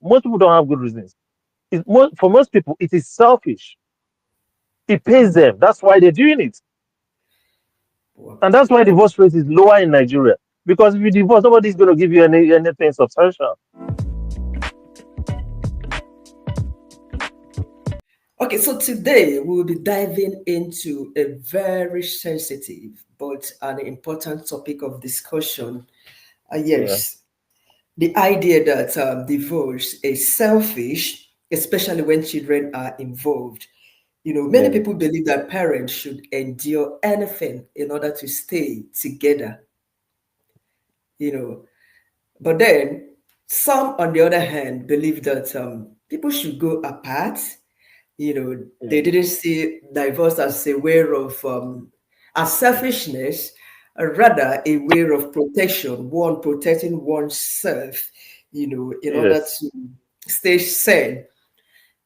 Most people don't have good reasons. For most people, it is selfish. It pays them. That's why they're doing it. Well, And that's why divorce rate is lower in Nigeria. Because if you divorce, nobody's going to give you anything substantial. okay, so today we will be diving into a very sensitive but an important topic of discussion. Yeah. Yes, the idea that divorce is selfish, especially when children are involved. Many Yeah. people believe that parents should endure anything in order to stay together, you know. But then some, on the other hand, believe that people should go apart. They Yeah. didn't see divorce as a way of as selfishness, rather a way of protection, one protecting oneself, in order Yes. to stay sane.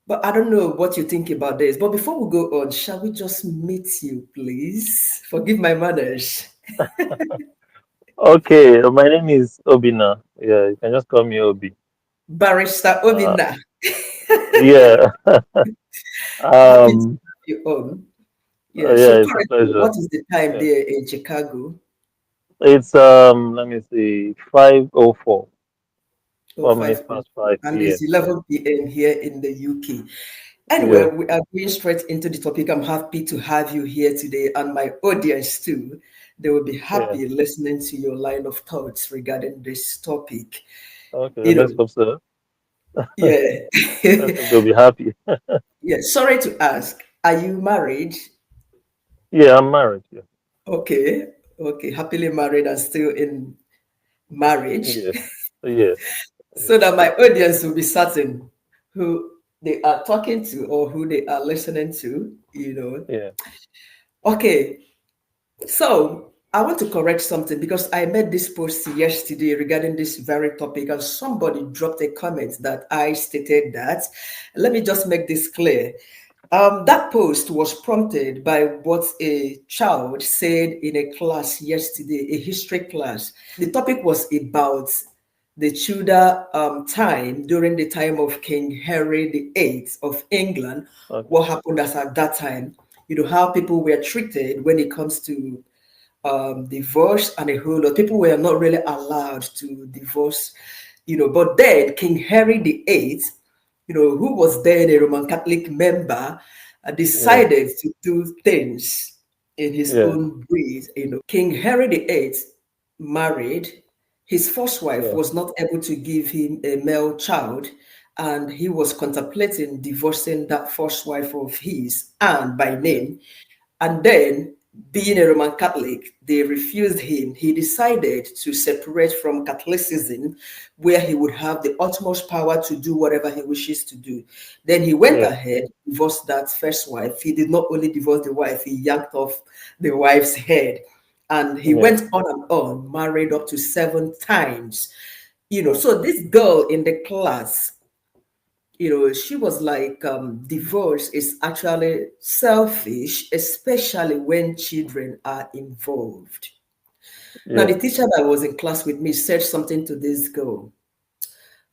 But I don't know what you think about this. But before we go on, shall we just meet you, please? Forgive my manners. Okay. My name is Obinna. Yeah. You can just call me Obi. Barrister Uh, Obinna. yeah. Happy to um. have you on. Yeah, Yeah. so It's a currently, pleasure. what is the time Yeah. there in Chicago? It's let me see, 5:04, Oh, 4 minutes 5 past 5 and it's p.m. 11 p.m. here in the UK. Anyway, Yeah. we are going straight into the topic. I'm happy to have you here today and my audience too. They will be Yeah. happy listening to your line of thoughts regarding this topic. Okay. You Let's know, hope so. yeah. Let's hope they'll be happy. Yeah, sorry to ask, are you married? Yeah. I'm married. Yeah. Okay, okay, happily married and still in marriage. Yes. Yes. So that my audience will be certain who they are talking to or who they are listening to. Yeah. Okay, so I want to correct something because I made this post yesterday regarding this very topic, and somebody dropped a comment that I stated that. Let me just make this clear. That post was prompted by what a child said in a class yesterday, a history class. The topic was about the Tudor time during the time of King Henry VIII of England. Okay. What happened as at that time? How people were treated when it comes to divorce, and a whole lot. People were not really allowed to divorce. But then King Henry VIII, who was then a Roman Catholic member, Yeah. decided to do things in his Yeah. own breed. King Henry VIII married. His first wife Yeah. was not able to give him a male child, and he was contemplating divorcing that first wife of his, Anne by Yeah. name. And then, being a Roman Catholic, they refused him. He decided to separate from Catholicism, where he would have the utmost power to do whatever he wishes to do. Then he went Yeah. ahead, divorced that first wife. He did not only divorce the wife, he yanked off the wife's head. And he Yeah. went on and on, married up to 7 times. Mm. So this girl in the class, she was like, divorce is actually selfish, especially when children are involved. Now, Yeah. the teacher that was in class with me said something to this girl.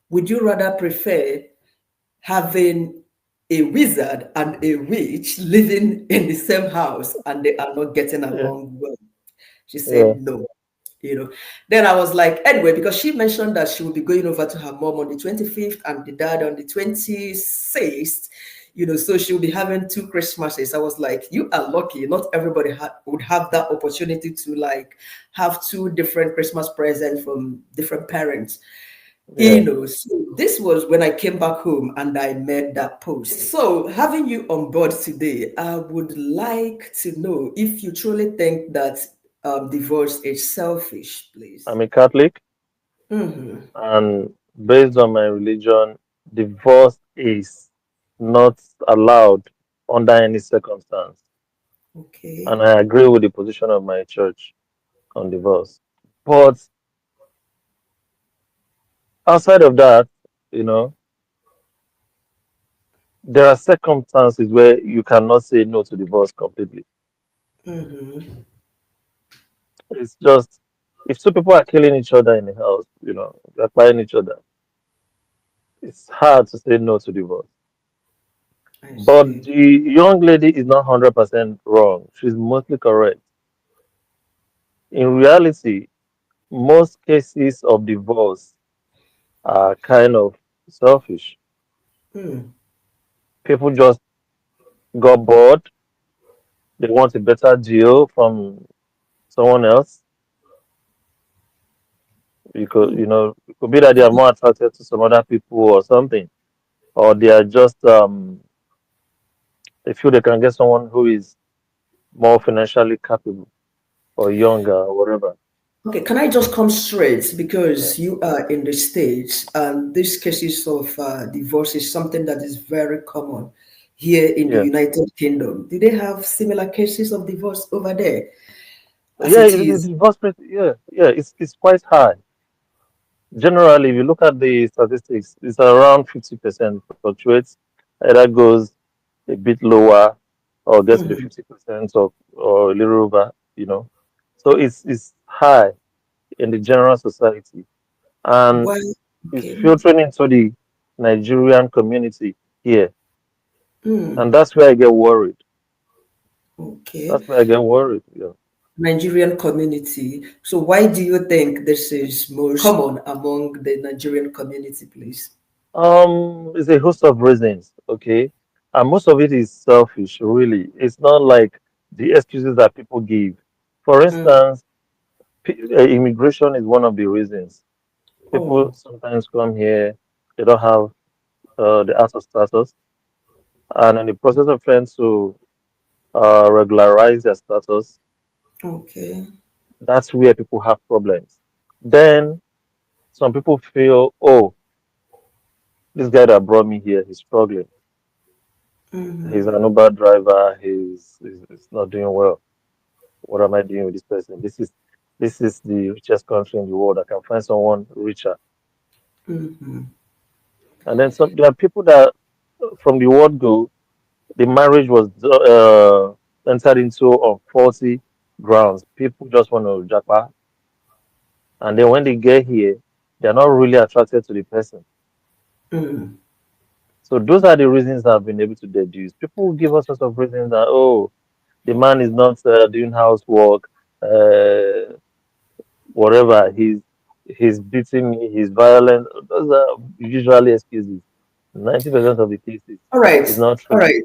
Would you rather prefer having a wizard and a witch living in the same house and they are not getting Yeah. along well? She Yeah. said no. Then I was like, anyway, because she mentioned that she would be going over to her mom on the 25th and the dad on the 26th, so she'll be having two Christmases. I was like, you are lucky. Not everybody would have that opportunity to like have two different Christmas presents from different parents. Yeah. So this was when I came back home and I made that post. So, having you on board today, I would like to know if you truly think that divorce is selfish, please. I'm a Catholic, Hmm. and based on my religion, divorce is not allowed under any circumstance. And Okay. I agree with the position of my church on divorce. But outside of that, you know, there are circumstances where you cannot say no to divorce completely. Hmm. It's just if two people are killing each other in the house, they're fighting each other. It's hard to say no to divorce. I But see. the young lady is not 100% wrong. She's mostly correct. In reality, most cases of divorce are kind of selfish. Hmm. People just got bored. They want a better deal from someone else. Hmm. It could be that they are more attracted to some other people or something, or they are just they feel they can get someone who is more financially capable or younger or whatever. Okay, can I just come straight Yeah, because you are in the States and these cases of divorce is something that is very common here in the yeah, United Kingdom. Do they have similar cases of divorce over there as yeah. it The is? divorce rate, yeah, yeah. It's quite high. Generally, if you look at the statistics, it's around 50% fluctuates. Either goes a bit lower or gets to the Mhm. 50% or a little over. So it's high in the general society, and Why? it's Okay. filtering into the Nigerian community here, Hmm. and that's where I get worried. Okay. That's where I get worried. Yeah. Nigerian community. So why do you think this is most common among the Nigerian community, please? It's a host of reasons, okay, and most of it is selfish. Really, it's not like the excuses that people give. For Mm. instance, immigration is one of the reasons. People Oh, sometimes come here, they don't have the ASA status, and in the process of trying to regularize their status, okay. that's where people have problems. Then some people feel, oh, this guy that brought me here, he's struggling. He's an Uber driver. He's not doing well. What am I doing with this person? This is the richest country in the world. I can find someone richer. Mm-hmm. And then there are people that, from the word go, the marriage was entered into on faulty grounds. People just want to japa, and then when they get here, they're not really attracted to the person. Mm. So those are the reasons I've been able to deduce. People will give us sorts of reasons that, oh, the man is not doing housework, uh, whatever. He's beating me. He's violent. Those are usually excuses. 90% of the cases All right. is not All true. right.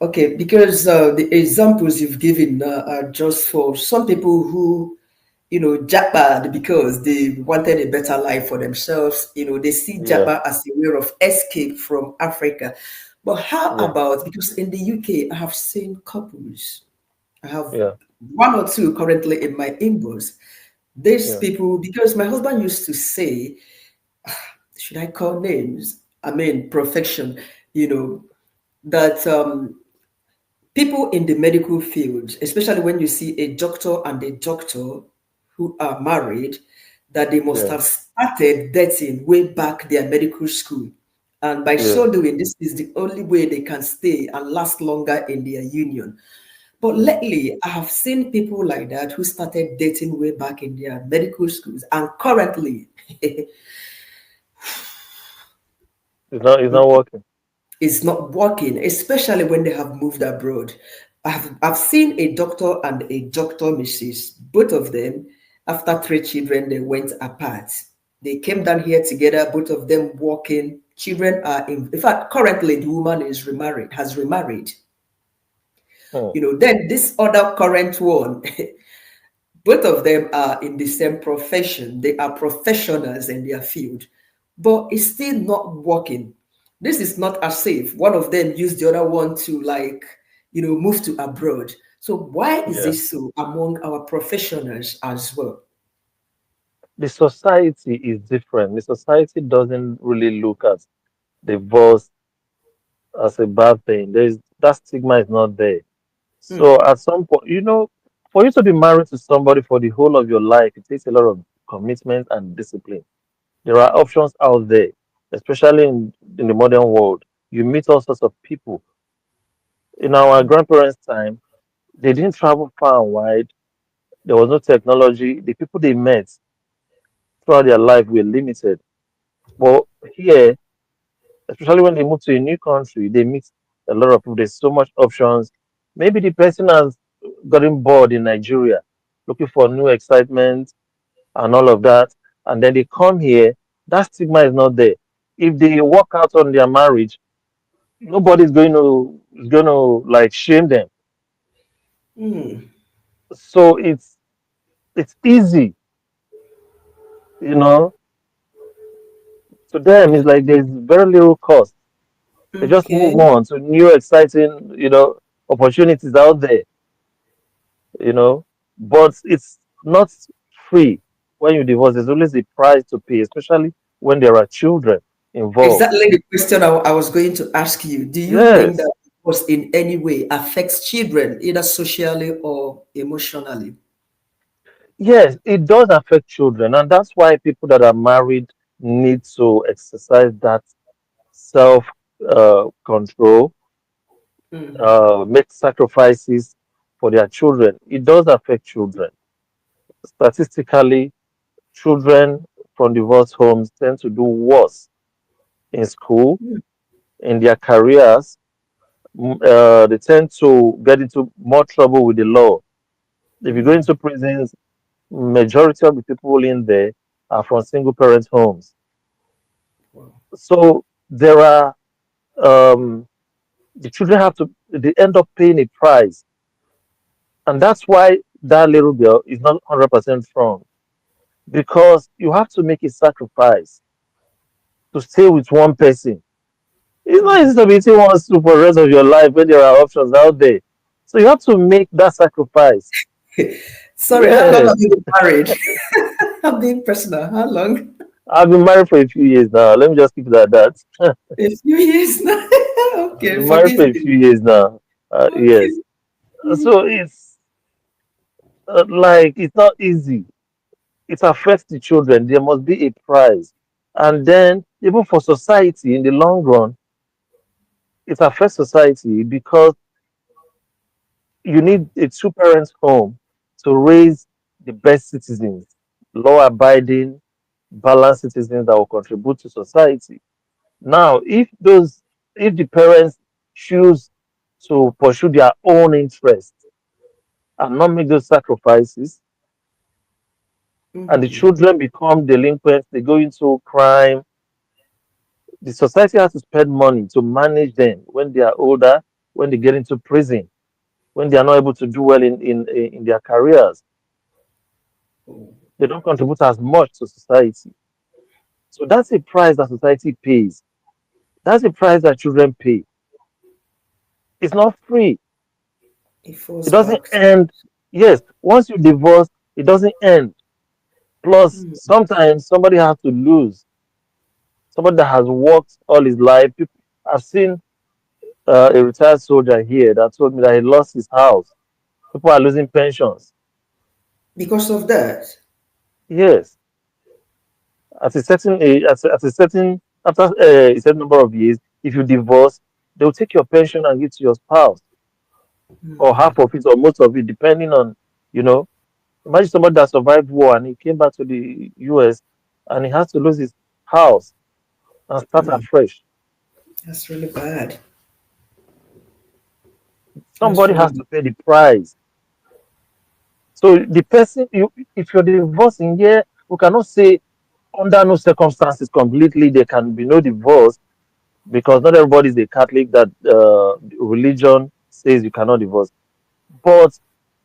Okay, because the examples you've given are just for some people who, Japa because they wanted a better life for themselves. They see Yeah, Japa as a way of escape from Africa. But how yeah, about, because in the UK, I have seen couples, I have yeah, one or two currently in my inbox. These yeah, people, because my husband used to say, should I call names? I mean, perfection, that people in the medical field, especially when you see a doctor and a doctor who are married, that they must yeah, have started dating way back their medical school. And by yeah, so doing, this is the only way they can stay and last longer in their union. But yeah. lately, I have seen people like that who started dating way back in their medical schools, and currently, It's not working. it's not working, especially when they have moved abroad. I've seen a doctor and a doctor Mrs. Both of them, after three children, they went apart. They came down here together, both of them working. Children are in fact, currently the woman is remarried, has remarried. Hmm. Then this other current one, both of them are in the same profession. They are professionals in their field, but it's still not working. This is not as safe. One of them used the other one to, like, move to abroad. So why is Yeah. this so among our professionals as well? The society is different. The society doesn't really look at divorce as a bad thing. There's that stigma is not there. So Hmm. at some point, for you to be married to somebody for the whole of your life, it takes a lot of commitment and discipline. There are options out there, especially in the modern world. You meet all sorts of people. In our grandparents' time, they didn't travel far and wide. There was no technology. The people they met throughout their life were limited. But here, especially when they move to a new country, they meet a lot of people. There's so much options. Maybe the person has gotten bored in Nigeria, looking for new excitement and all of that, and then they come here. That stigma is not there. If they work out on their marriage, nobody's going to like shame them. So it's easy, you know. To them, it's like there's very little cost. They just move Okay. on to new exciting, opportunities out there, you know. But it's not free when you divorce. There's always a price to pay, especially when there are children involved. Exactly the question I was going to ask you. Do you think Yes, that divorce in any way affects children, either socially or emotionally? yes, it does affect children, and that's why people that are married need to exercise that self control, make sacrifices for their children. It does affect children. Statistically, children from divorced homes tend to do worse in school, in their careers. They tend to get into more trouble with the law. If you go into prisons, majority of the people in there are from single parent homes. So there are the children have to they end up paying a price, and that's why that little girl is not 100% wrong because you have to make a sacrifice to stay with one person. It's not easy to be eating one soup for the rest of your life when there are options out there. So you have to make that sacrifice. Sorry, how long have Yes. you been married? I'm being personal. How long? I've been married for a few years now. Let me just keep it at that. A few years now. I've Okay, been married for forgive a me. few years now. Okay. Yes. So it's like it's not easy. It affects the children. There must be a price. And then even for society in the long run, it affects society because you need a two parents home to raise the best citizens, law abiding, balanced citizens that will contribute to society. Now, if the parents choose to pursue their own interests and not make those sacrifices, and the children become delinquents, they go into crime, the society has to spend money to manage them when they are older, when they get into prison, when they are not able to do well in their careers. They don't contribute as much to society. So that's a price that society pays. That's the price that children pay. It's not free. It It falls doesn't back. end. Yes, once you divorce, it doesn't end. Plus, sometimes somebody has to lose. Somebody that has worked all his life. I've seen a retired soldier here that told me that he lost his house. People are losing pensions. Because of that. Yes, at a certain age, at a certain after a certain number of years, if you divorce, they will take your pension and give to your spouse, or half of it, or most of it, depending on, you know. Imagine somebody that survived war and he came back to the US and he has to lose his house and start afresh. That's really bad. That's Somebody really has bad. to pay the price. So the person, if you're divorcing here, we cannot say under no circumstances completely there can be no divorce because not everybody is a Catholic that religion says you cannot divorce. But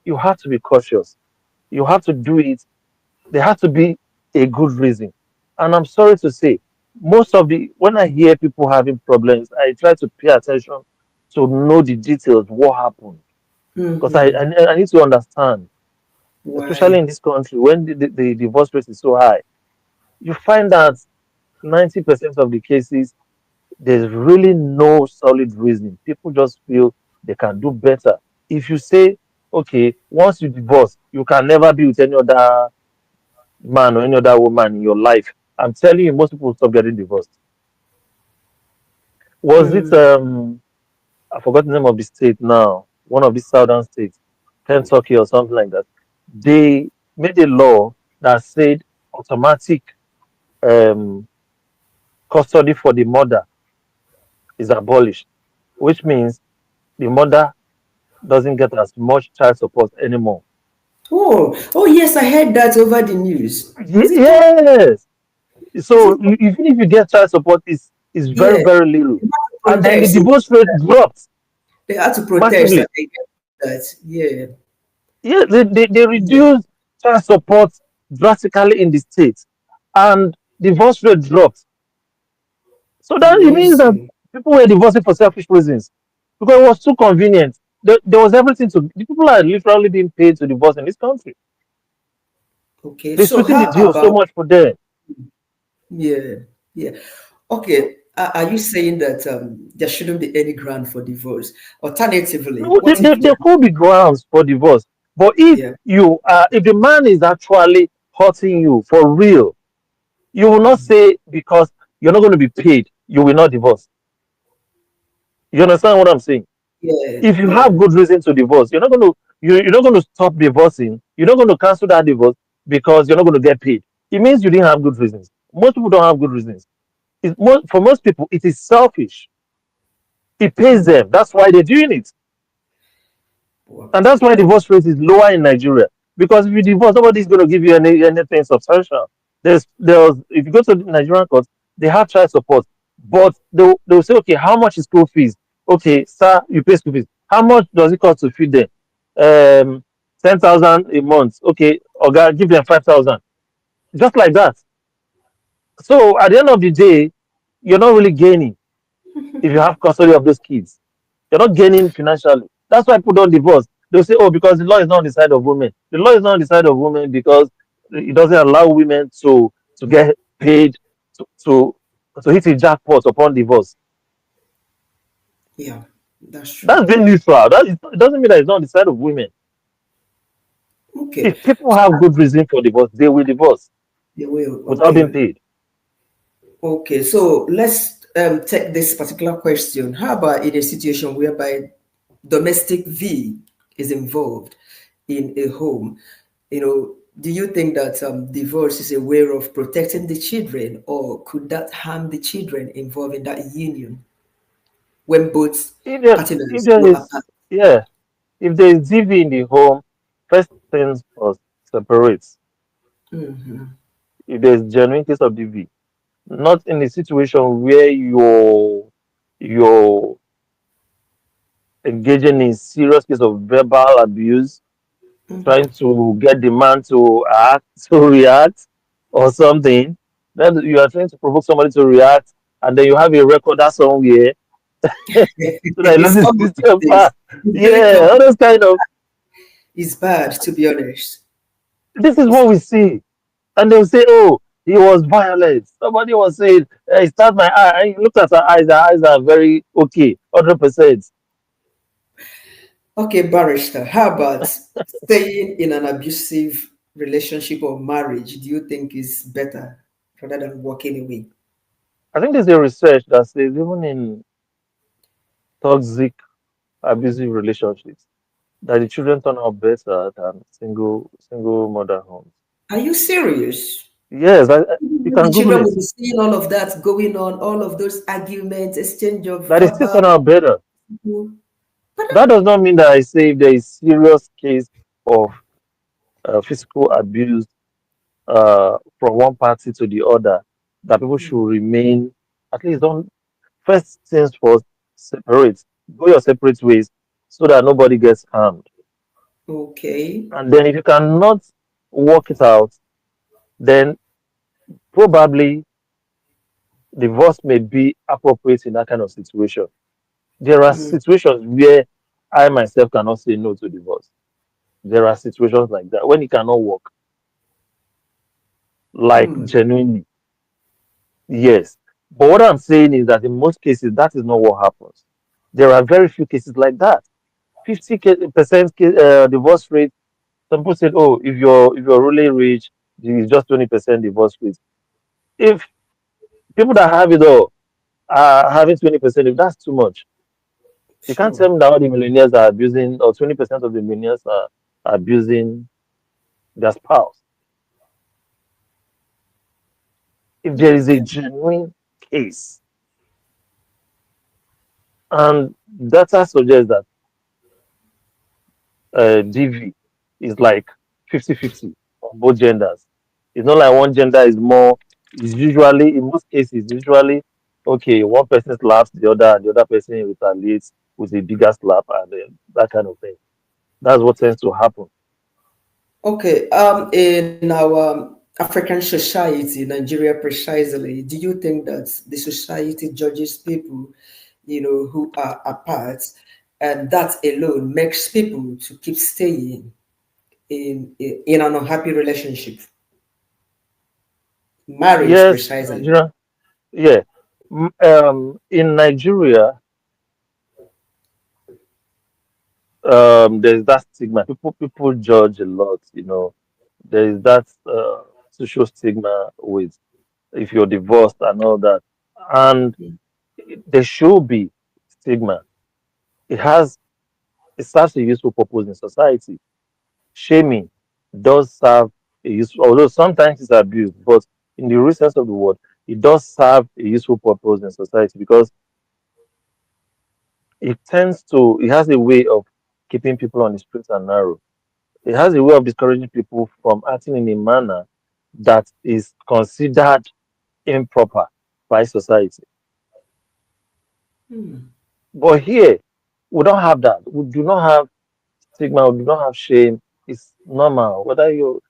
you have to be cautious. You have to do it. There has to be a good reason. And I'm sorry to say, most of the when I hear people having problems, I try to pay attention to know the details, what happened, because I need to understand, especially Why? in this country when the divorce rate is so high. You find that 90% of the cases there's really no solid reason. People just feel they can do better. If you say, okay, once you divorce, you can never be with any other man or any other woman in your life, I'm telling you, most people will stop getting divorced. Was it I forgot the name of the state now, one of the southern states, Kentucky or something like that. They made a law that said automatic um custody for the mother. is abolished, which means the mother doesn't get as much child support anymore. Oh, yes, I heard that over the news. Is it correct? Yes. Is So it correct? even if you get child support, is very, Yeah, very little. they had to And then the protest. divorce rate dropped They had to protest massively. against that. Yeah. Yeah, they Yeah. reduced child support drastically in the states, and divorce rate dropped. So that it means that Amazing. people were divorcing for selfish reasons because it was too convenient. There was everything to. The people are literally being paid to divorce in this country. Okay. They So sweeten the how deal so about, much for them. yeah, yeah. Okay. Are you saying that there shouldn't be any ground for divorce? Alternatively, No, what if there there? could be grounds for divorce, but if Yeah. if the man is actually hurting you for real, you will not say because you're not going to be paid, you will not divorce. You understand what I'm saying? Yeah. If you Yeah. have good reason to divorce, you're not going to stop divorcing. You're not going to cancel that divorce because you're not going to get paid. It means you didn't have good reasons. Most people don't have good reasons. For most people, it is selfish. It pays them. That's why they're doing it. Wow. And that's why Okay. divorce rate is lower in Nigeria. Because if you divorce, nobody's going to give you anything substantial. If you go to the Nigerian court, they have child support, but they'll say, okay, how much is school fees? Okay, sir, you pay school fees. How much does it cost to feed them? 10,000 a month. Okay, or give them 5,000. Just like that. So at the end of the day, you're not really gaining if you have custody of those kids. You're not gaining financially. That's why people don't divorce. They'll say, oh, because the law is not on the side of women. The law is not on the side of women because it doesn't allow women to get paid to, to, to hit a jackpot upon divorce. Yeah. That's That's true. being neutral. It doesn't mean that it's not on the side of women. Okay. If people have good reason for divorce, they will divorce They will. without being Okay. paid. Okay. So let's take this particular question. How about in a situation whereby domestic V is involved in a home? Do you think that divorce is a way of protecting the children, or could that harm the children involved in that union when both If partners there go is, apart? yeah, if there is DV in the home, first things first, separate. If there is genuine case of DV, not in a situation where you're engaging in serious case of verbal abuse, trying to get the man to act to react or something. Then you are trying to provoke somebody to react, and then you have a recorder somewhere so that he It's loses common his these temper. days. It's very Yeah, common. all those kind of. It's bad, to be honest. This is It's what we see, and they'll say, "Oh, he was violent." Somebody was saying, "He stabbed my eye." I looked at her eyes. Her eyes are very okay, 100%. okay, barrister. How about staying in an abusive relationship or marriage? Do you think is better rather than walking away? I think there's a research that says even in toxic, abusive relationships, that the children turn out better than single mother homes. Are you serious? Yes, you can The Google children it. will be seeing all of that going on, all of those arguments, exchange of That it still verbal. turn out better. That does not mean that I say if there is serious case of physical abuse from one party to the other, that people should remain at least don't first things first, separate, go your separate ways so that nobody gets harmed. Okay. And then if you cannot work it out, then probably divorce may be appropriate in that kind of situation. There are situations where I myself cannot say no to divorce. There are situations like that when it cannot work, like genuinely, yes. But what I'm saying is that in most cases, that is not what happens. There are very few cases like that. 50% divorce rate. Some people said, "Oh, if you're really rich, it's just 20% divorce rate." If people that have it all are having 20%, if that's too much, you can't Sure. tell me that all the millionaires are abusing, or 20% of the millionaires are abusing their spouse. If there is a Okay. genuine case, And data suggests that DV is like 50-50 on both genders. It's not like one gender is more, it's usually, in most cases, usually, okay, one person slaps the other person retaliates with a bigger slap, and that kind of thing. That's what tends to happen. Okay, in our African society, Nigeria precisely, do you think that the society judges people, who are apart, and that alone makes people to keep staying in an unhappy relationship, marriage Yes, precisely? Nigeria, yeah. In Nigeria, there's that stigma. People judge a lot, There is that social stigma with if you're divorced and all that. And there should be stigma. It has it serves a useful purpose in society. Shaming does serve a useful, although sometimes it's abused, but in the real sense of the word, it does serve a useful purpose in society because it has a way of keeping people on the straight and narrow. It has a way of discouraging people from acting in a manner that is considered improper by society. But here, we don't have that. We do not have stigma, we do not have shame. It's normal. Whether you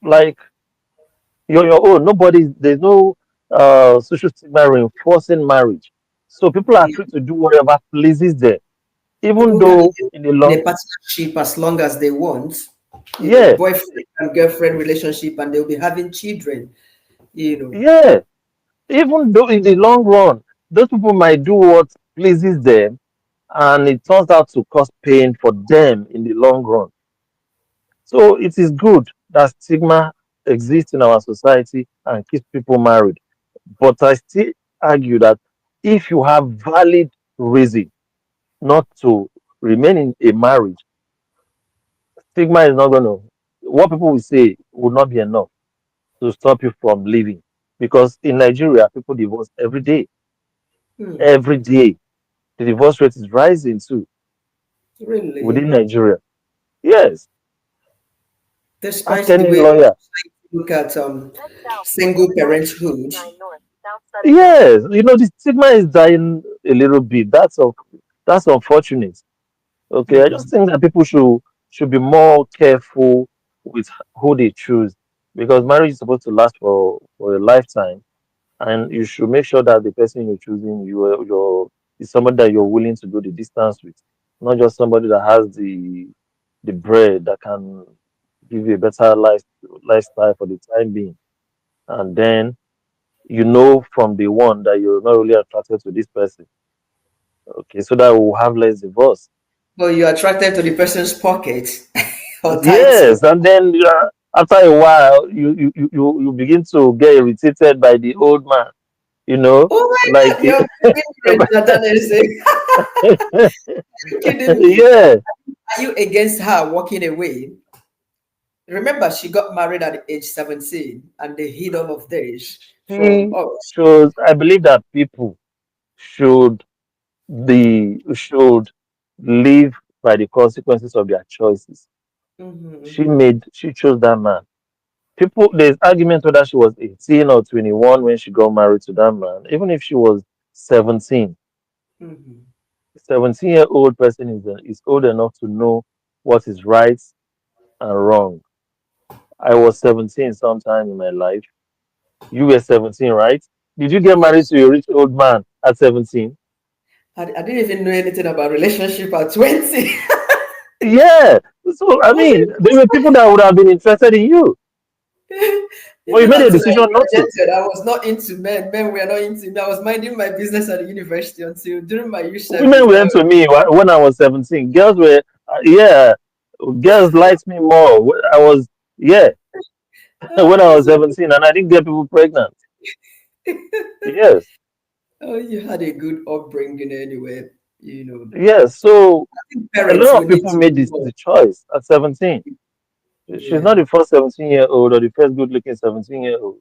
like you're your own, there's no social stigma reinforcing marriage. So people are Yeah. free to do whatever pleases them, even People can though live in the in a long, partnership as long as they want, yeah, boyfriend and girlfriend relationship, and they'll be having children, you know. yeah, even though in the long run, those people might do what pleases them, and it turns out to cause pain for them in the long run. So it is good that stigma exists in our society and keeps people married. But I still argue that if you have valid reason not to remain in a marriage, stigma is not going to, what people will say will not be enough to stop you from leaving. Because in Nigeria, people divorce every day. Hmm, Every day. The divorce rate is rising too within really? Nigeria. Yes. Ask Despite the any way lawyer. we look at single parenthood. Yes, the stigma is dying a little bit. That's unfortunate. Okay, I just think that people should be more careful with who they choose because marriage is supposed to last for a lifetime, and you should make sure that the person you're choosing is somebody that you're willing to go the distance with, not just somebody that has the bread that can give you a better lifestyle for the time being, and then from the one that you're not really attracted to this person. Okay, so that we'll have less divorce. But you're attracted to the person's pocket or title. Yes, and then after a while, you begin to get irritated by the old man. You know, Oh my like God, you're bringing great Nathan. Are you kidding me? yeah, Are you against her walking away? Remember, she got married at age 17 and they hid all of this from she us. shows. I believe that people should should live by the consequences of their choices. She chose that man. There's argument whether she was 18 or 21 when she got married to that man. Even if she was 17, Mhm. 17-year-old person is old enough to know what is right and wrong. I was 17 sometime in my life. You were 17, right? Did you get married Yes. to a rich old man at 17? I didn't even know anything about relationship at 20. Yeah. So, I Was mean, there were people that would have been interested in you, it? but you Even made a until I decision not to. graduated, I was not into men. Men were not into me. I was minding my business at the university until during my youth service. Women Now, went to me when I was 17. Girls were, yeah, girls liked me more. Yeah, when I oh, was 17 and I didn't get people pregnant. Yes, oh, you had a good upbringing anyway. You know, yes. So a parents lot will of need people to made do the more. choice at 17. She's Yeah. not the first 17-year-old or the first good looking 17-year-old.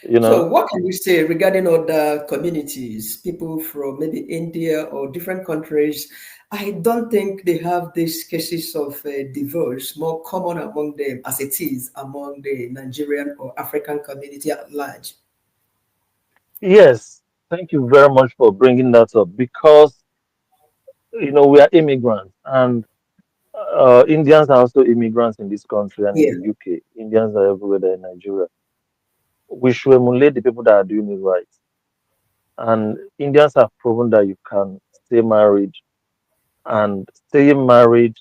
you know. So, what can you say regarding other communities, people from maybe India or different countries? I don't think they have these cases of divorce more common among them as it is among the Nigerian or African community at large. Yes, thank you very much for bringing that up because we are immigrants and Indians are also immigrants in this country and in Yeah, the UK. Indians are everywhere there in Nigeria. We should emulate the people that are doing it right. And Indians have proven that you can stay married, and staying married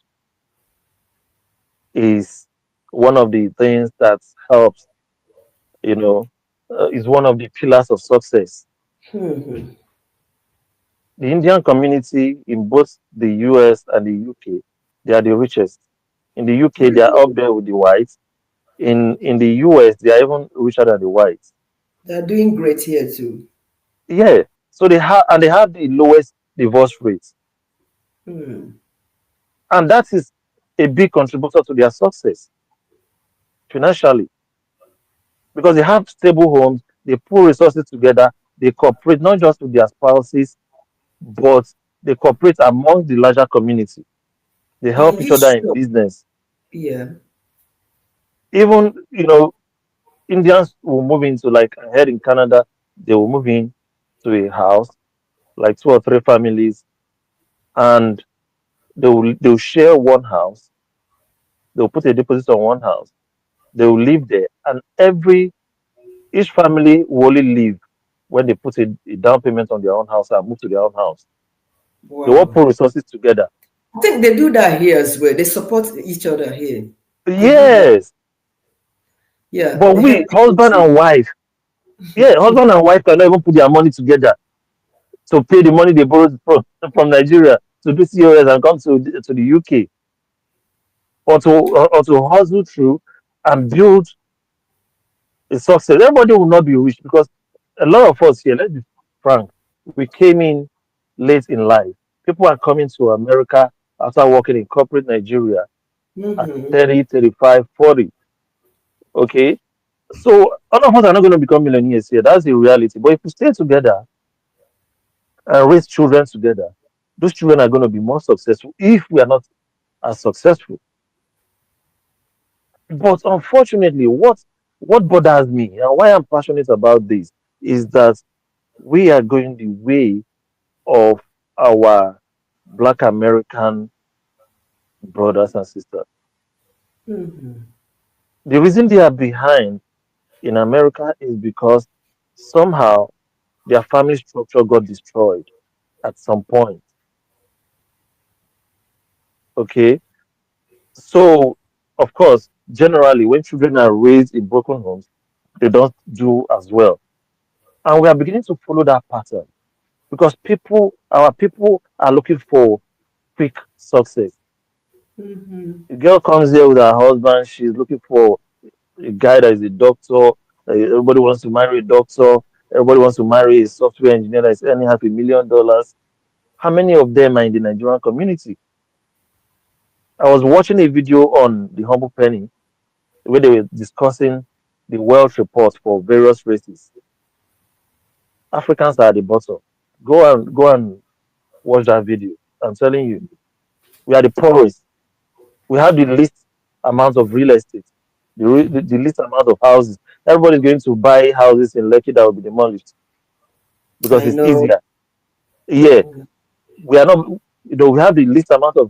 is one of the things that helps, you know, is one of the pillars of success. hmm, The Indian community in both the US and the UK, they are the richest. In the UK, they are up really, there with the whites. In the US, they are even richer than the whites. they're doing great here too. Yeah. So they have the lowest divorce rates. Hmm. And that is a big contributor to their success financially because they have stable homes, they pull resources together, they cooperate not just with their spouses, but they cooperate among the larger community. They In help each other this in show, business. yeah, Even, Indians will move into, like I heard in Canada, they will move in to a house, like two or three families, and they'll share one house. They'll put a deposit on one house. They will live there, and each family will only live when they put a down payment on their own house and move to their own house. They all wow. put resources together. I think they do that here as well. They support each other here. They do that. Yes, Yeah, but they help we people husband too. and wife, yeah, husband and wife cannot even put their money together to pay the money they borrowed from Nigeria to do COS and come to the UK, or to hustle through and build a success. Everybody will not be rich because a lot of us here, let's be frank, we came in late in life. People are coming to America after working in corporate Nigeria at Hmm. 30, 35, 40. Okay. So all of us are not going to become millionaires here. That's the reality. But if we stay together and raise children together, those children are going to be more successful if we are not as successful. But unfortunately, what bothers me and why I'm passionate about this is that we are going the way of our Black American brothers and sisters. Hmm. The reason they are behind in America is because somehow their family structure got destroyed at some point. Okay. So, of course, generally, when children are raised in broken homes, they don't do as well. And we are beginning to follow that pattern because our people are looking for quick success. Hmm. The girl comes here with her husband, she's looking for a guy that is a doctor. Everybody wants to marry a doctor. Everybody wants to marry a software engineer that is earning $500,000. How many of them are in the Nigerian community? I was watching a video on the Humble Penny where they were discussing the wealth report for various races. Africans are at the bottom. Go and watch that video. I'm telling you, we are the poorest. We have the least amount of real estate, the least amount of houses. Everybody's going to buy houses in Lekki that will be demolished because I it's know. easier. Yeah, Mhm. we are not. We have the least amount of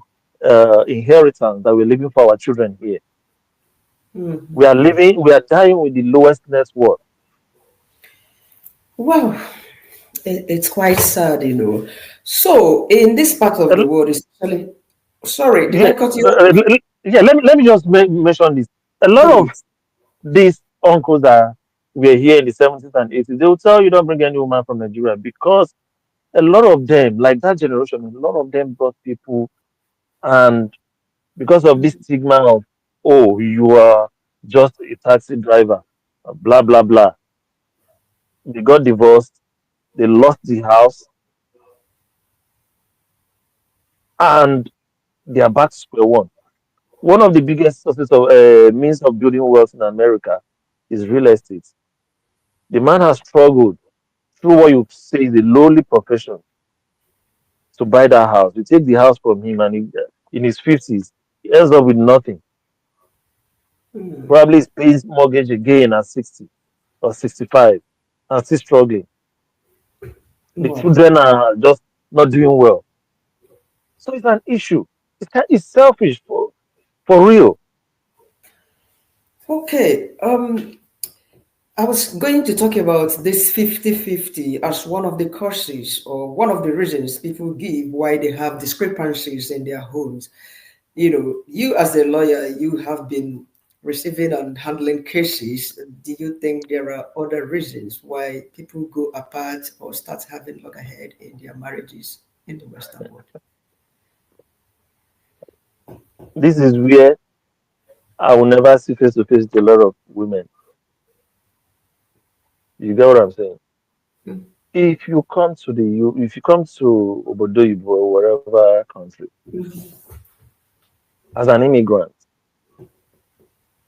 inheritance that we're leaving for our children here. Mhm. We are dying with the lowest net worth. Wow, it's quite sad. So, in this part of the Uh, world, especially, sorry, did Yeah, I cut you off? yeah. Let me just mention this. A lot of Please. these uncles that were here in the 70s and 80s, they will tell you don't bring any woman from Nigeria because a lot of them, like that generation, a lot of them brought people, and because of this stigma of, oh, you are just a taxi driver, blah blah blah, they got divorced, they lost the house, and they are back to square one. One of the biggest sources of means of building wealth in America is real estate. The man has struggled through what you say is a lowly profession to buy that house. You take the house from him, and in his 50s, he ends up with nothing. Probably he's paying mortgage again at 60 or 65 and still struggling. The Wow. children are just not doing well. So it's an issue. It's selfish for real. Okay. I was going to talk about this 50-50 as one of the causes or one of the reasons people give why they have discrepancies in their homes. You as a lawyer, you have been receiving and handling cases. Do you think there are other reasons why people go apart or start having loggerhead in their marriages in the Western world? This is where I will never see face to face with a lot of women. You get what I'm saying? Mm, If you come to Obodo or whatever country as an immigrant,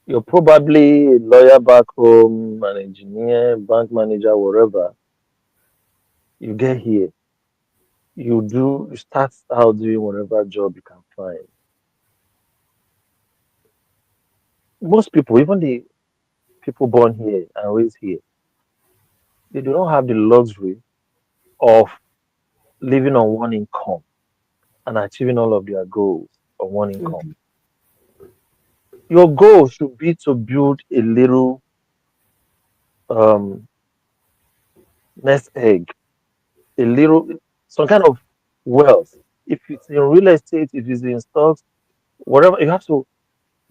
you're probably a lawyer back home, an engineer, bank manager, whatever. You get here, you start out doing whatever job you can find. Most people, even the people born here and raised here, they do not have the luxury of living on one income and achieving all of their goals on one income. mm, Your goal should be to build a little um, nest egg, a little some kind of wealth. If it's in real estate, if it's in stocks, whatever, you have to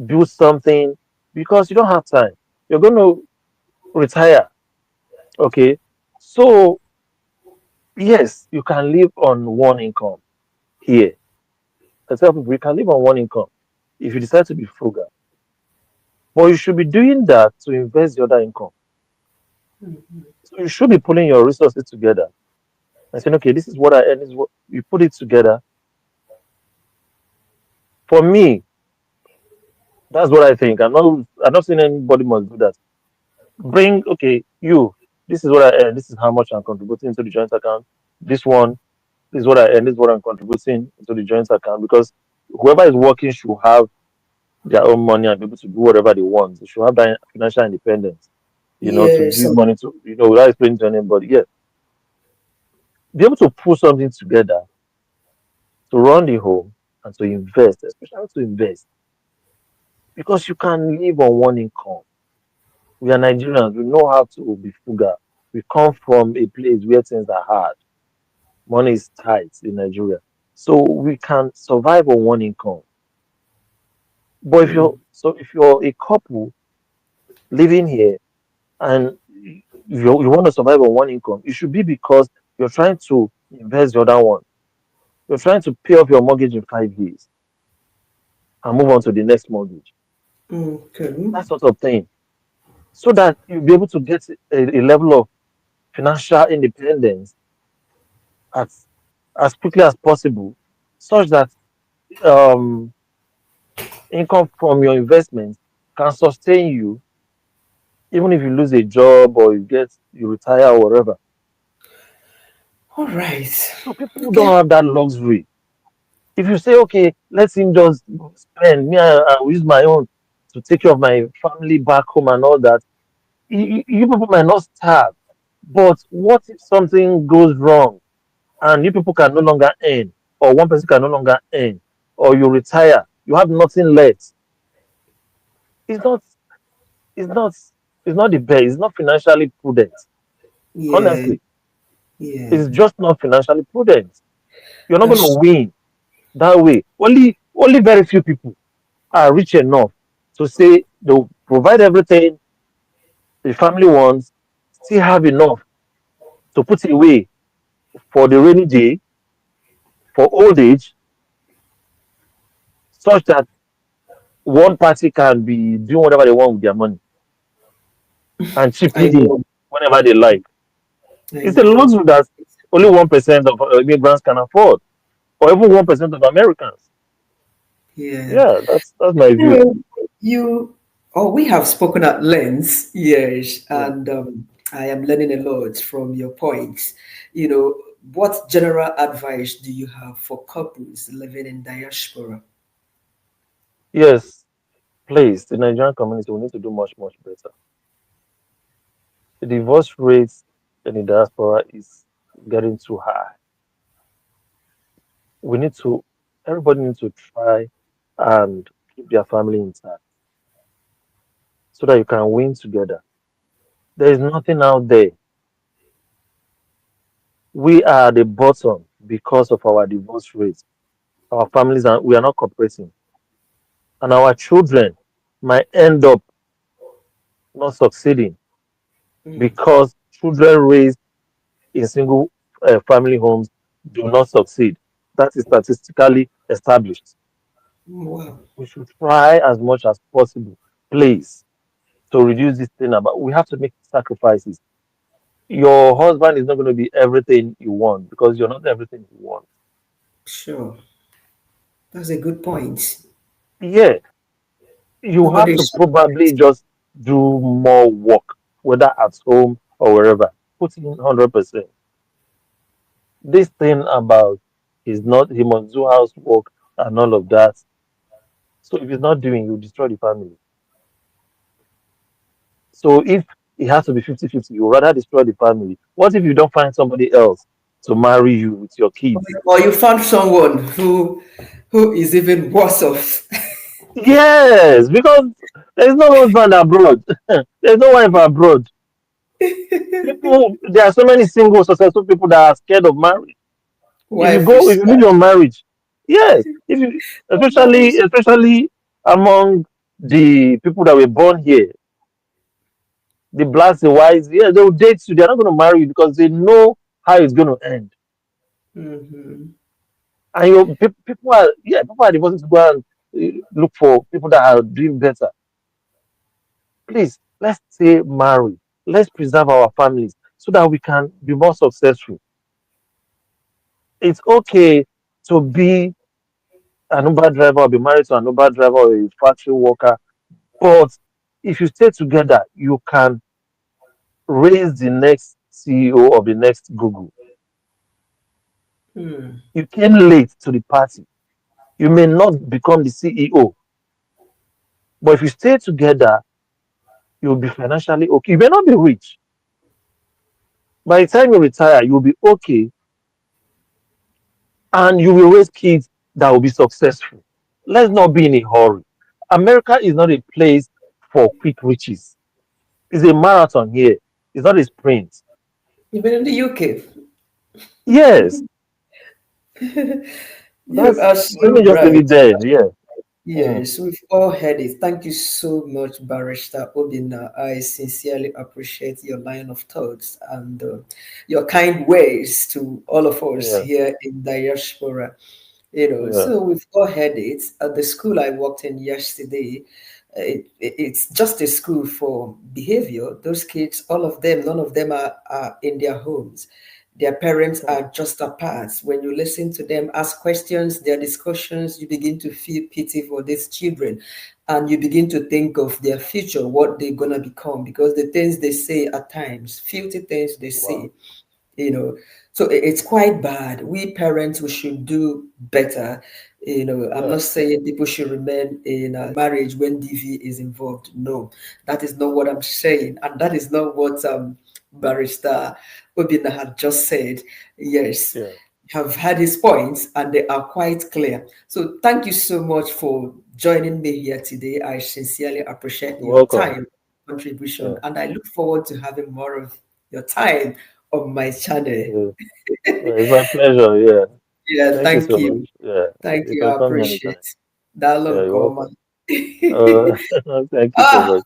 build something because you don't have time. You're going to retire. Okay. So, yes, you can live on one income here. I tell people you can live on one income if you decide to be frugal. But you should be doing that to invest the other income. So you should be pulling your resources together and saying, okay, this is what I earn, this is what you put it together. For me, that's what I think. I'm not saying anybody must do that. Bring, okay, this is what I earn, this is how much I'm contributing to the joint account. This one, this is what I earn, this is what I'm contributing to the joint account because whoever is working should have their own money and be able to do whatever they want. They should have that financial independence, to yes. give money to, without explaining to anybody. Yeah, be able to put something together to run the home and to invest, especially to invest because you can live on one income. We are Nigerians. We know how to be frugal. We come from a place where things are hard. Money is tight in Nigeria. So we can survive on one income. But if you're a couple living here and you want to survive on one income, it should be because you're trying to invest the other one. You're trying to pay off your mortgage in 5 years and move on to the next mortgage. Okay. That sort of thing. So that you'll be able to get a level of financial independence as as quickly as possible, such that um, income from your investments can sustain you even if you lose a job or you retire or whatever. All right. So people who don't Okay. have that luxury, if you say, okay, let him just spend me, I will use my own to take care of my family back home and all that, you people might not starve. But what if something goes wrong and you people can no longer earn, or one person can no longer earn, or you retire, you have nothing left? It's not, it's not, it's not the best. It's not financially prudent. Yeah. Honestly, Yeah. it's just not financially prudent. You're not going to That's win that way. Only very few people are rich enough to say they'll provide everything the family wants, still have enough to put away for the rainy day, for old age, such that one party can be doing whatever they want with their money and I chipping in know. whenever they like. I It's a know. luxury that only 1% of immigrants can afford, or even 1% of Americans. Yeah. Yeah, that's my view. You, we have spoken at length, yes, Yeah. and I am learning a lot from your points. You know, what general advice do you have for couples living in diaspora? Yes, please, the Nigerian community, we need to do much, much better. The divorce rates in the diaspora is getting too high. We need to, everybody needs to try and keep their family intact so that you can win together. There is nothing out there. We are at the bottom because of our divorce rates. Our families are, we are not cooperating, and our children might end up not succeeding Mm, because children raised in single family homes do not succeed. That is statistically established. wow, We should try as much as possible, please, to reduce this thing. About we have to make sacrifices. Your husband is not going to be everything you want because you're not everything you want. sure. That's a good point. Yeah, you have Nobody to is probably perfect. just do more work, whether at home or wherever. Put in 100%. This thing about he's not, he must do housework and all of that. So if he's not doing, you destroy the family. So if it has to be 50-50, you rather destroy the family. What if you don't find somebody else to marry you with your kids? Or you found someone who is even worse off. Yes, because there's no husband abroad. There's no wife abroad. People, there are so many single, successful people that are scared of marriage. Wife If is you leave your marriage, yes, if you, nice. especially among the people that were born here, the blacks, the whites, yeah, they'll date you. They're not going to marry you because they know how it's going to end. Hmm. And people are, yeah, people are divorcing to go and look for people that are doing better. Please, let's stay married. Let's preserve our families so that we can be more successful. It's okay to be an Uber driver or be married to an Uber driver or a factory worker, but if you stay together, you can raise the next CEO of the next Google. Hmm. You came late to the party. You may not become the CEO, but if you stay together, you'll be financially okay. You may not be rich. By the time you retire, you'll be okay and you will raise kids that will be successful. Let's not be in a hurry. America is not a place for quick riches. It's a marathon here. It's not a sprint. Even in the UK. Yes, You that's. are Let so me just leave right. it there. Yeah. Mhm. Yes, we've all heard it. Thank you so much, Barrister Obinna. I sincerely appreciate your line of thoughts and your kind ways to all of us Yeah. here in diaspora. Yeah. So we've all heard it. At the school I worked in yesterday, it's just a school for behavior. Those kids, all of them, none of them are in their homes. Their parents Mm. are just apart. When you listen to them ask questions, their discussions, you begin to feel pity for these children and you begin to think of their future, what they're going to become, because the things they say at times, filthy things they Wow. say, you know so it's quite bad. We parents, we should do better. I'm Yeah. not saying people should remain in a marriage when DV is involved. No, that is not what I'm saying, and that is not what Barrister Obinna had just said. Yes, Yeah. have had his points and they are quite clear. So thank you so much for joining me here today. I sincerely appreciate You're your welcome. time, contribution, Yeah. and I look forward to having more of your time on my channel. Yeah. Yeah, it's my pleasure. Yeah. Yeah, Thank you thank so you. much. Yeah. Thank You you. can I come appreciate anytime. that Yeah, long you're welcome. comment. Uh, thank you so Ah, much.